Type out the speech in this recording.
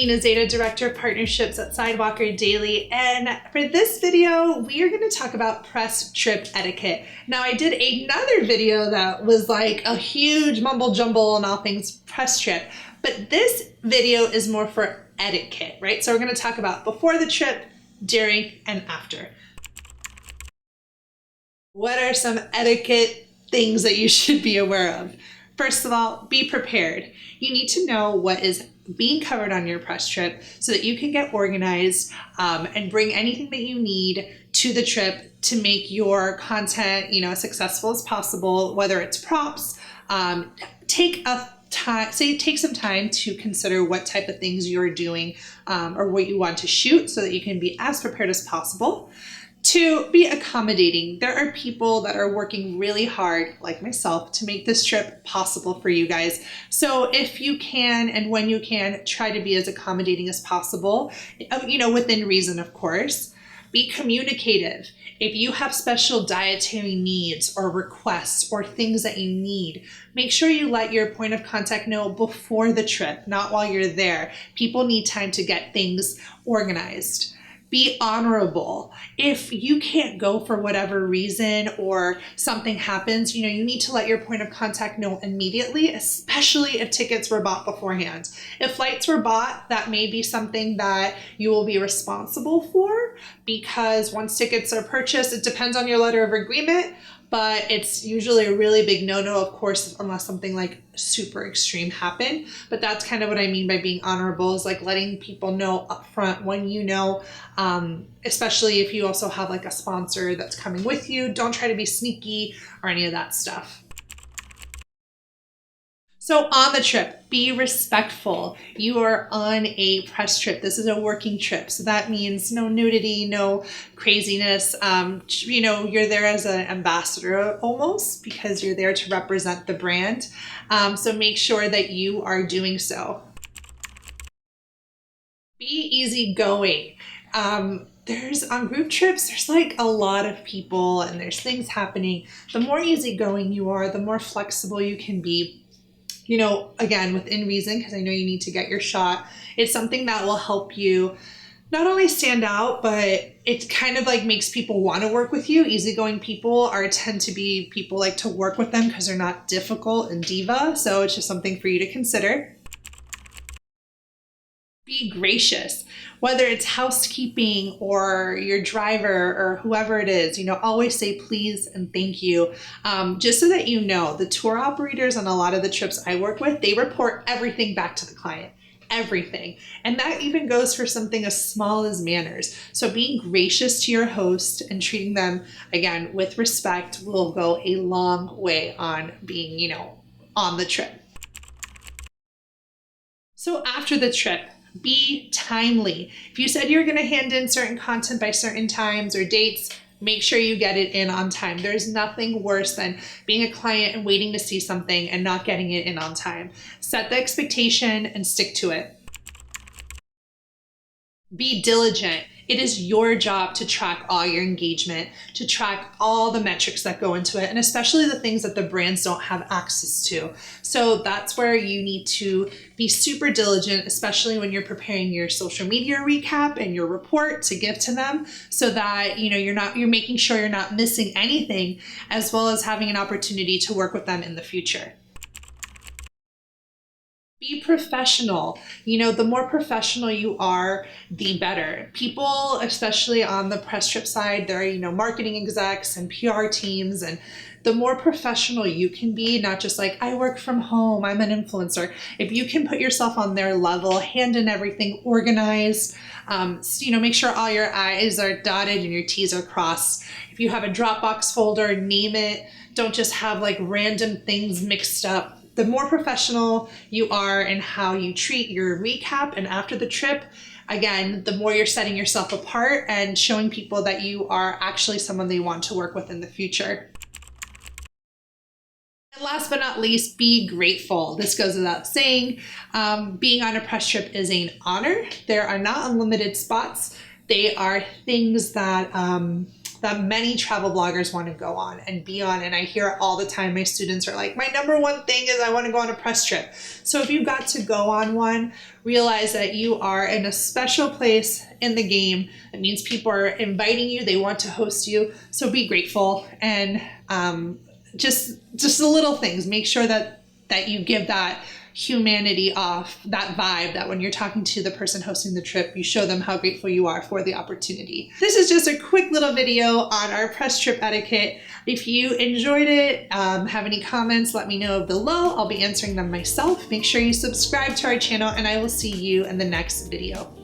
Nina, Data Director of Partnerships at Sidewalker Daily, and for this video, we are going to talk about press trip etiquette. Now, I did another video that was like a huge mumble jumble on all things press trip, but this video is more for etiquette, right? So we're going to talk about before the trip, during, and after. What are some etiquette things that you should be aware of? First of all, be prepared. You need to know what is being covered on your press trip so that you can get organized and bring anything that you need to the trip to make your content, as successful as possible, whether it's props. Take some time to consider what type of things you're doing or what you want to shoot so that you can be as prepared as possible. 2, be accommodating. There are people that are working really hard, like myself, to make this trip possible for you guys. So if you can and when you can, try to be as accommodating as possible, within reason, of course. Be communicative. If you have special dietary needs or requests or things that you need, make sure you let your point of contact know before the trip, not while you're there. People need time to get things organized. Be honorable. If you can't go for whatever reason or something happens, you need to let your point of contact know immediately, especially if tickets were bought beforehand. If flights were bought, that may be something that you will be responsible for, because once tickets are purchased, it depends on your letter of agreement, but it's usually a really big no-no, of course, unless something like super extreme happened. But that's kind of what I mean by being honorable, is like letting people know upfront when especially if you also have like a sponsor that's coming with you. Don't try to be sneaky or any of that stuff. So on the trip, be respectful. You are on a press trip. This is a working trip. So that means no nudity, no craziness. You're there as an ambassador almost, because you're there to represent the brand. So make sure that you are doing so. Be easygoing. There's on group trips, there's like a lot of people and there's things happening. The more easygoing you are, the more flexible you can be. Again, within reason, because I know you need to get your shot. It's something that will help you not only stand out, but it kind of like makes people want to work with you. Easygoing people tend to be people like to work with them because they're not difficult and diva. So it's just something for you to consider. Be gracious, whether it's housekeeping or your driver or whoever it is, always say please and thank you. Just so that the tour operators on a lot of the trips I work with, they report everything back to the client, everything. And that even goes for something as small as manners. So being gracious to your host and treating them, again, with respect will go a long way on being, on the trip. So after the trip, be timely. If you said you're going to hand in certain content by certain times or dates, make sure you get it in on time. There's nothing worse than being a client and waiting to see something and not getting it in on time. Set the expectation and stick to it. Be diligent. It is your job to track all your engagement, to track all the metrics that go into it, and especially the things that the brands don't have access to. So that's where you need to be super diligent, especially when you're preparing your social media recap and your report to give to them, so that you're making sure you're not missing anything, as well as having an opportunity to work with them in the future. Be professional. The more professional you are, the better. People, especially on the press trip side, there are, marketing execs and PR teams, and the more professional you can be, not just like, I work from home, I'm an influencer. If you can put yourself on their level, hand in everything organized, make sure all your I's are dotted and your T's are crossed. If you have a Dropbox folder, name it. Don't just have like random things mixed up. The more professional you are in how you treat your recap and after the trip, again, the more you're setting yourself apart and showing people that you are actually someone they want to work with in the future. And last but not least, be grateful. This goes without saying. Being on a press trip is an honor. There are not unlimited spots. They are things that that many travel bloggers want to go on and be on. And I hear it all the time. My students are like, my number one thing is I want to go on a press trip. So if you got to go on one, realize that you are in a special place in the game. It means people are inviting you. They want to host you. So be grateful, and just the little things. Make sure that you give that humanity off, that vibe, that when you're talking to the person hosting the trip, you show them how grateful you are for the opportunity. This is just a quick little video on our press trip etiquette. If you enjoyed it, have any comments, let me know below. I'll be answering them myself. Make sure you subscribe to our channel, and I will see you in the next video.